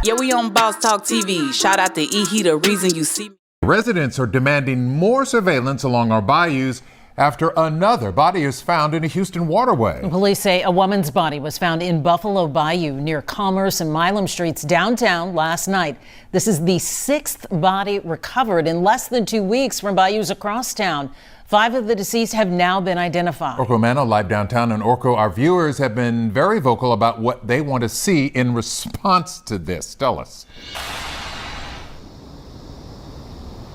Yeah, we on Boss Talk TV. Shout out to E. The reason you see me. Residents are demanding more surveillance along our bayous after another body is found in a Houston waterway. Police say a woman's body was found in Buffalo Bayou near Commerce and Milam Streets downtown last night. This is the sixth body recovered in less than 2 weeks from bayous across town. 5 of the deceased have now been identified. Orko Mano live downtown, and Orko, our viewers have been very vocal about what they want to see in response to this. Tell us.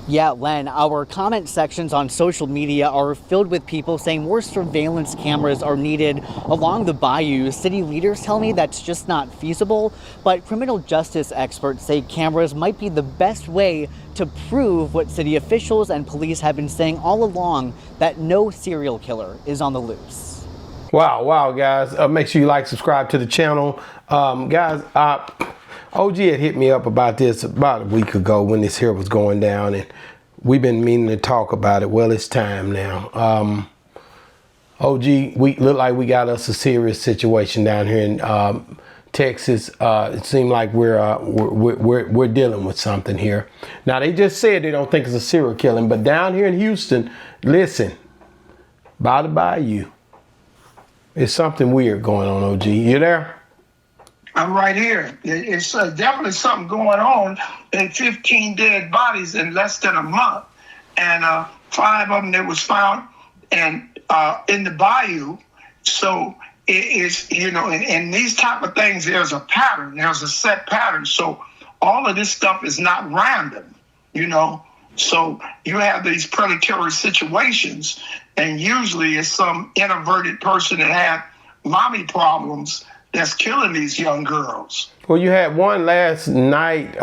Yeah, Len, our comment sections on social media are filled with people saying more surveillance cameras are needed along the bayou. City leaders tell me that's just not feasible, but criminal justice experts say cameras might be the best way to prove what city officials and police have been saying all along, that no serial killer is on the loose. Wow, guys. Make sure you like, subscribe to the channel. Guys, OG had hit me up about this about a week ago when this here was going down, and we've been meaning to talk about it. Well, it's time now. OG, we look like we got us a serious situation down here in Texas. It seemed like we're dealing with something here. Now, they just said they don't think it's a serial killing, but down here in Houston, listen, by the bayou, there's something weird going on, OG. You there? I'm right here. It's definitely something going on. And 15 dead bodies in less than a month, and 5 of them that was found and in the bayou. So it is, in these type of things, there's a pattern. There's a set pattern. So all of this stuff is not random, So you have these predatory situations, and usually it's some introverted person that had mommy problems that's killing these young girls. Well, you had one last night,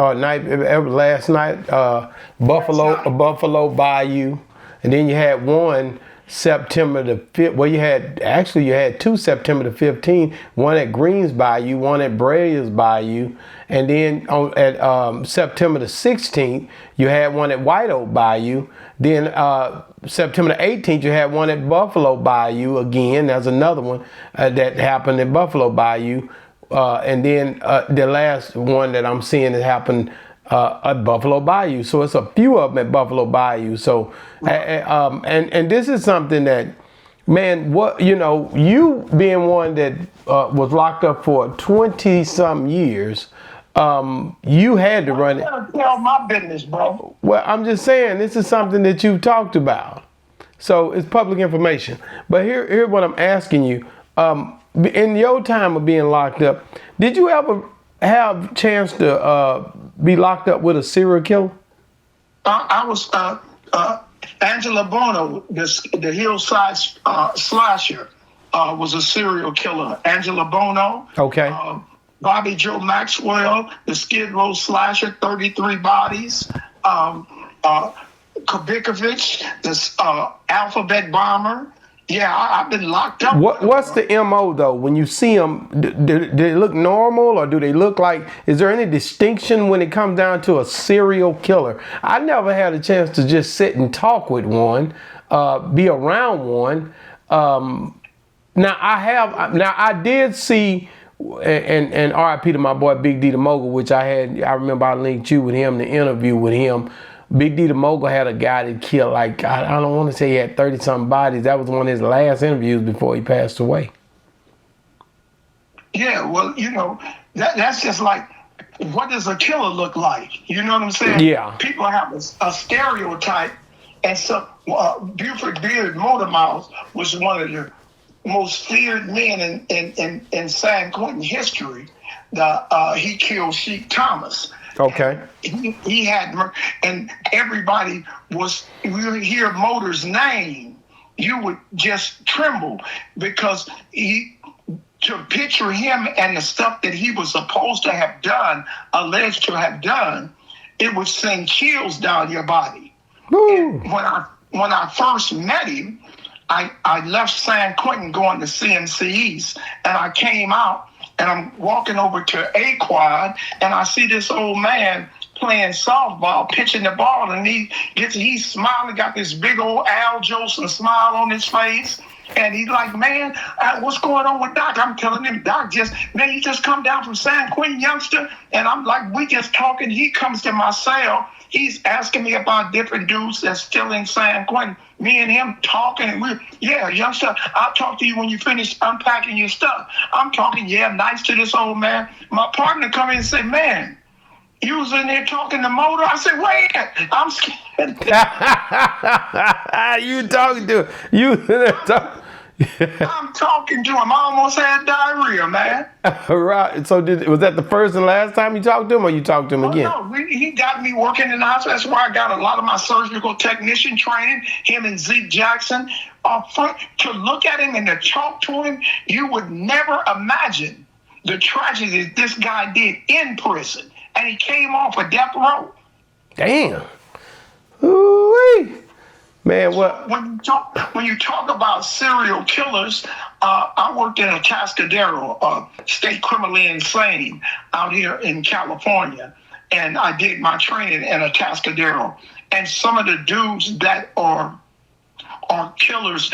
Buffalo Bayou, and then you had one September the 5th. Well, you had 2 September the 15th, one at Greens Bayou, one at Breyers Bayou, and then at September the 16th, you had one at White Oak Bayou. Then September the 18th, you had one at Buffalo Bayou again. There's another one that happened at Buffalo Bayou. And then the last one that I'm seeing that happened at Buffalo Bayou. So it's a few of them at Buffalo Bayou. So, and this is something that, man, you being one that was locked up for 20-some years, you had to run it. I'm gonna tell my business, bro. Well, I'm just saying, this is something that you've talked about. So it's public information. But here's what I'm asking you. In your time of being locked up, did you ever have a chance to be locked up with a serial killer? I was Angela Bono, the hillside slasher, was a serial killer. Angela Bono. Okay. Bobby Joe Maxwell, the Skid Row slasher, 33 bodies. Kubikovich, the alphabet bomber. Yeah, I've been locked up. What's the MO though? When you see them, do they look normal, or do they look like? Is there any distinction when it comes down to a serial killer? I never had a chance to just sit and talk with one, be around one. Now I did see, and RIP to my boy Big D the Mogul, which I remember I linked you with him, the interview with him. Big D the Mogul had a guy that killed, I don't want to say he had 30-something bodies. That was one of his last interviews before he passed away. Yeah, well, that's just like, what does a killer look like? You know what I'm saying? Yeah. People have a stereotype, and so Buford Beard Motormouth was one of the most feared men in San Quentin history. He killed Sheik Thomas. Okay. He had, and everybody was, you hear Motor's name, you would just tremble, because to picture him and the stuff that he was supposed to have done, alleged to have done, it would send chills down your body. And when I first met him, I left San Quentin going to CMC East, and I came out, and I'm walking over to A Quad, and I see this old man playing softball, pitching the ball, and he's smiling, got this big old Al Jolson smile on his face, And he's like, man, what's going on with Doc? I'm telling him, Doc, he just come down from San Quentin, youngster. And I'm like, we just talking. He comes to my cell. He's asking me about different dudes that's still in San Quentin. Me and him talking. And youngster, I'll talk to you when you finish unpacking your stuff. I'm talking, nice to this old man. My partner come in and say, man, you was in there talking to Motor? I said, wait, I'm scared. You talking to him. I'm talking to him. I almost had diarrhea, man. Right. So was that the first and last time you talked to him, or you talked to him again? No, he got me working in the hospital. That's why I got a lot of my surgical technician training, him and Zeke Jackson. To look at him and to talk to him, you would never imagine the tragedy that this guy did in prison. And he came off a death row. Damn. Ooh-wee. Man, what? When you talk about serial killers, I worked in a Atascadero, state criminally insane out here in California. And I did my training in a Atascadero. And some of the dudes that are killers,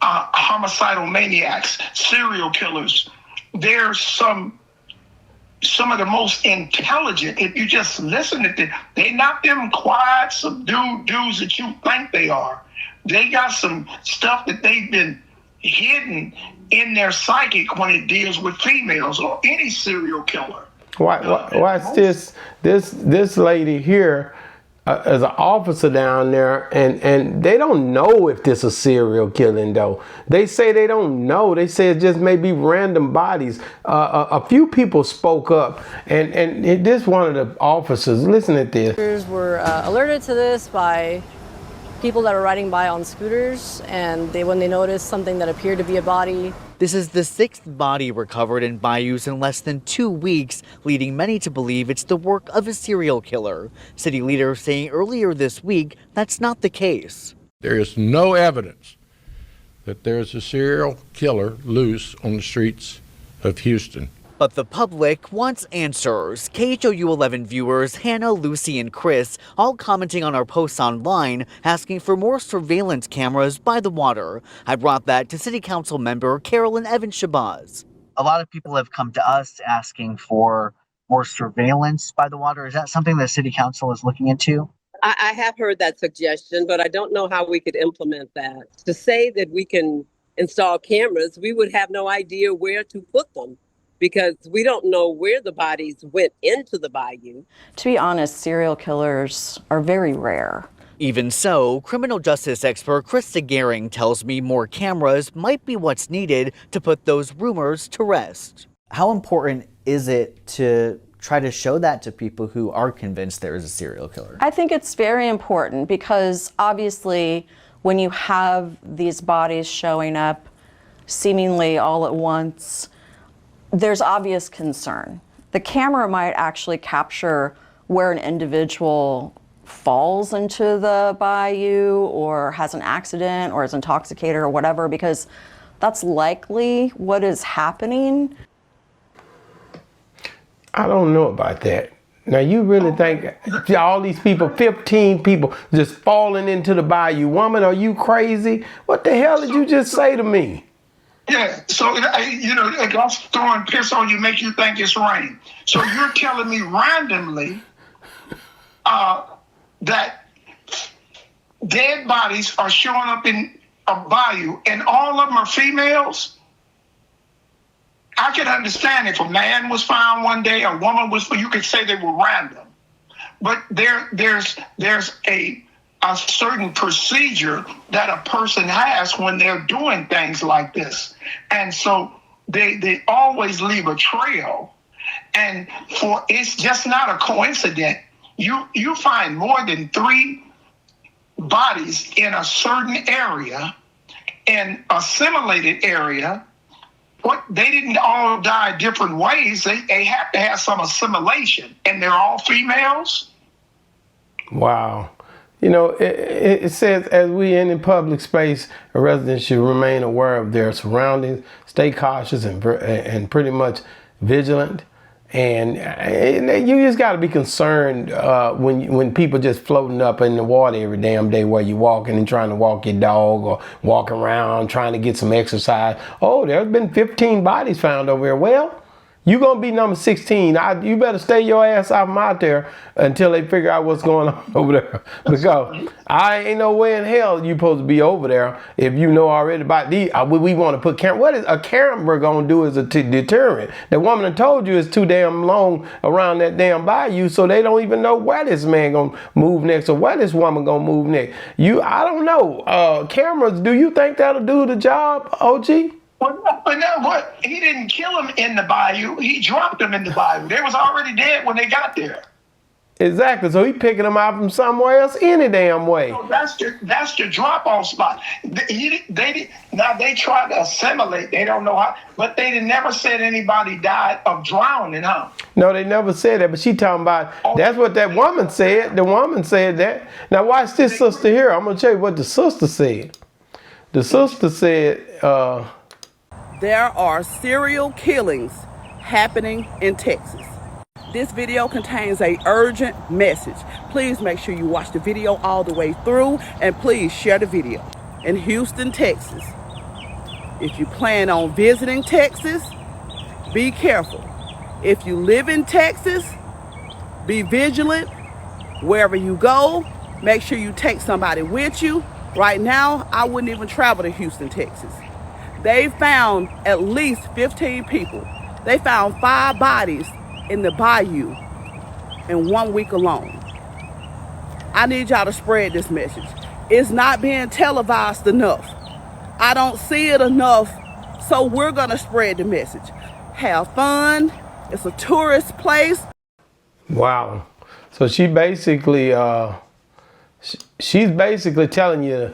homicidal maniacs, serial killers, there's some of the most intelligent, if you just listen to them, they're not them quiet, subdued dudes that you think they are. They got some stuff that they've been hidden in their psychic when it deals with females or any serial killer. Watch this lady here as an officer down there, and they don't know if this is serial killing though. They say they don't know. They say it just may be random bodies. A few people spoke up, and this one of the officers. Listen to this. Were alerted to this by people that are riding by on scooters, and when they noticed something that appeared to be a body. This is the 6th body recovered in bayous in less than 2 weeks, leading many to believe it's the work of a serial killer. City leaders saying earlier this week that's not the case. There is no evidence that there's a serial killer loose on the streets of Houston. But the public wants answers. KHOU 11 viewers Hannah, Lucy, and Chris all commenting on our posts online, asking for more surveillance cameras by the water. I brought that to City Council member Carolyn Evans-Shabazz. A lot of people have come to us asking for more surveillance by the water. Is that something the City Council is looking into? I have heard that suggestion, but I don't know how we could implement that. To say that we can install cameras, we would have no idea where to put them, because we don't know where the bodies went into the bayou. To be honest, serial killers are very rare. Even so, criminal justice expert Krista Gehring tells me more cameras might be what's needed to put those rumors to rest. How important is it to try to show that to people who are convinced there is a serial killer? I think it's very important because obviously when you have these bodies showing up seemingly all at once, there's obvious concern. The camera might actually capture where an individual falls into the bayou or has an accident or is intoxicated or whatever, because that's likely what is happening. I don't know about that. Now, you really think all these people, 15 people, just falling into the bayou? Woman, are you crazy? What the hell did you just say to me? Yeah, so, it goes throwing piss on you, make you think it's rain. So you're telling me randomly that dead bodies are showing up in a bayou and all of them are females? I could understand if a man was found one day, a woman was, you could say they were random. But there's a certain procedure that a person has when they're doing things like this. And so they always leave a trail. And it's just not a coincidence. You find more than 3 bodies in a certain area, in a simulated area. They didn't all die different ways. They have to have some assimilation, and they're all females. Wow. It says, as we in the public space, a resident should remain aware of their surroundings, stay cautious and pretty much vigilant. And you just got to be concerned when people just floating up in the water every damn day where you're walking and trying to walk your dog or walking around trying to get some exercise. Oh, there's been 15 bodies found over here. Well, you're going to be number 16. You better stay your ass out there until they figure out what's going on over there. Because I ain't no way in hell you supposed to be over there if you know already about these. We want to put camera. What is a camera going to do as a deterrent? The woman that told you it's too damn long around that damn bayou, so they don't even know where this man going to move next or where this woman going to move next. I don't know. Cameras, do you think that'll do the job, OG? But no, what? He didn't kill him in the bayou. He dropped them in the bayou. They was already dead when they got there. Exactly. So he picking them out from somewhere else any damn way. So that's the drop-off spot. Now they tried to assimilate. They don't know how, but they never said anybody died of drowning, huh? No, they never said that. But she talking about that's what that woman said. The woman said that. Now watch this sister here. I'm gonna tell you what the sister said. The sister said. There are serial killings happening in Texas. This video contains an urgent message. Please make sure you watch the video all the way through and please share the video. In Houston, Texas, if you plan on visiting Texas, be careful. If you live in Texas, be vigilant. Wherever you go, make sure you take somebody with you. Right now, I wouldn't even travel to Houston, Texas. They found at least 15 people. They found 5 bodies in the bayou in 1 week alone. I need y'all to spread this message. It's not being televised enough. I don't see it enough, so we're gonna spread the message. Have fun. It's a tourist place. Wow. So she basically, she's basically telling you,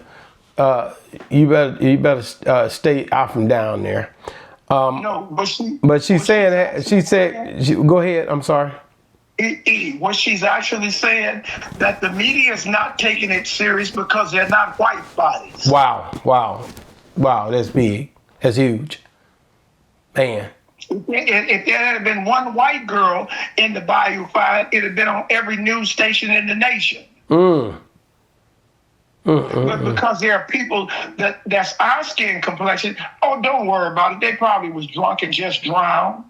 you better stay out from down there. No, but she's saying that she said. Go ahead. I'm sorry. What she's actually saying that the media is not taking it serious because they're not white bodies. Wow. That's big. That's huge, man. If there had been one white girl in the bayou fire, it'd have been on every news station in the nation. But because there are people that's our skin complexion, don't worry about it. They probably was drunk and just drowned.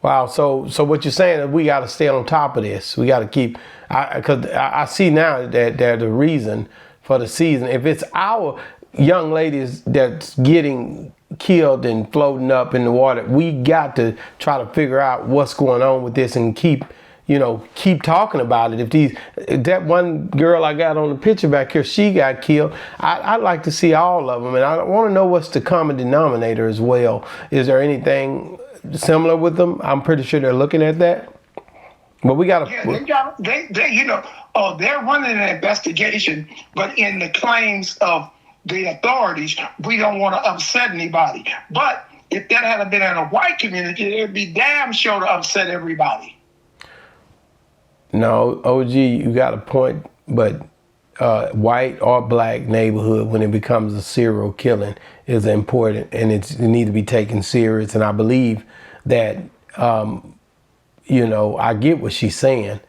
Wow. So what you're saying is we got to stay on top of this. We got to keep, because I see now that the reason for the season, if it's our young ladies that's getting killed and floating up in the water, we got to try to figure out what's going on with this and keep talking about it. If that one girl I got on the picture back here, she got killed, I'd like to see all of them. And I want to know what's the common denominator as well. Is there anything similar with them? I'm pretty sure they're looking at that. But we got to... Yeah, they're running an investigation, but in the claims of the authorities, we don't want to upset anybody. But if that had been in a white community, it'd be damn sure to upset everybody. No, OG, you got a point, but white or black neighborhood, when it becomes a serial killing, is important, and it needs to be taken serious. And I believe that, I get what she's saying,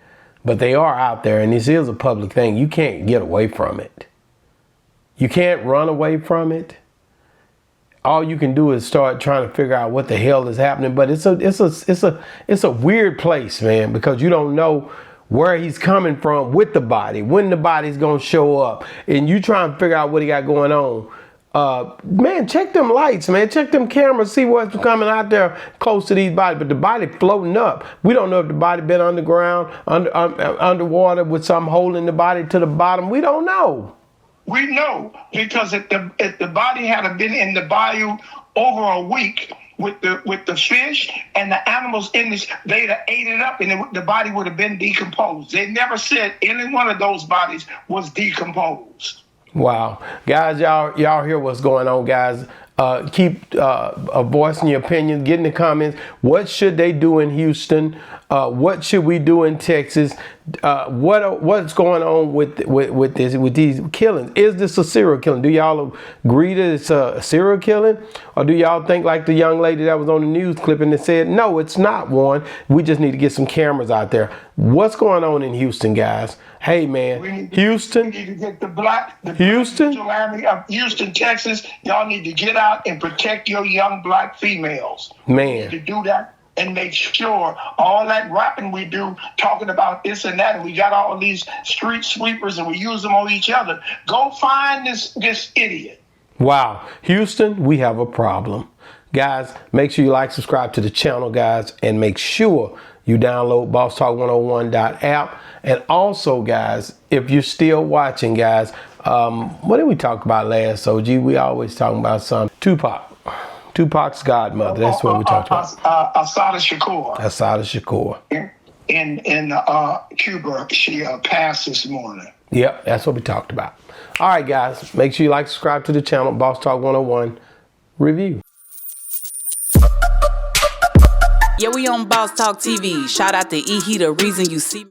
but they are out there, and this is a public thing. You can't get away from it. You can't run away from it. All you can do is start trying to figure out what the hell is happening. But it's a weird place, man, because you don't know where he's coming from with the body, when the body's gonna show up, and you try and figure out what he got going on. Man, check them lights, man. Check them cameras, see what's coming out there close to these bodies. But the body floating up. We don't know if the body been underground, underwater with something holding the body to the bottom. We don't know. We know because if the body had been in the bayou over a week with the fish and the animals in this, they'd have ate it up and the body would have been decomposed. They never said any one of those bodies was decomposed. Wow. Guys, y'all hear what's going on, guys. Keep voicing your opinion. Get in the comments. What should they do in Houston? What should we do in Texas what's going on with these killings? Is this a serial killing? Do y'all agree that it's a serial killing, or do y'all think like the young lady that was on the news clipping that said, no, it's not one. We just need to get some cameras out there. What's going on in Houston, guys? Hey, man, Houston. We need to get the Houston, Army of Houston, Texas. Y'all need to get out and protect your young black females. Man, to do that and make sure all that rapping we do, talking about this and that, and we got all these street sweepers and we use them on each other. Go find this idiot. Wow, Houston, we have a problem. Guys, make sure you like, subscribe to the channel, guys, and make sure you download bosstalk101.app. And also, guys, if you're still watching, guys, what did we talk about last, OG? We always talking about Tupac's godmother. That's what we talked about. Assata Shakur. Assata Shakur. In Cuba, she passed this morning. Yep, that's what we talked about. All right, guys, make sure you like, subscribe to the channel, Boss Talk 101 Review. Yeah, we on Boss Talk TV. Shout out to E. He the reason you see me.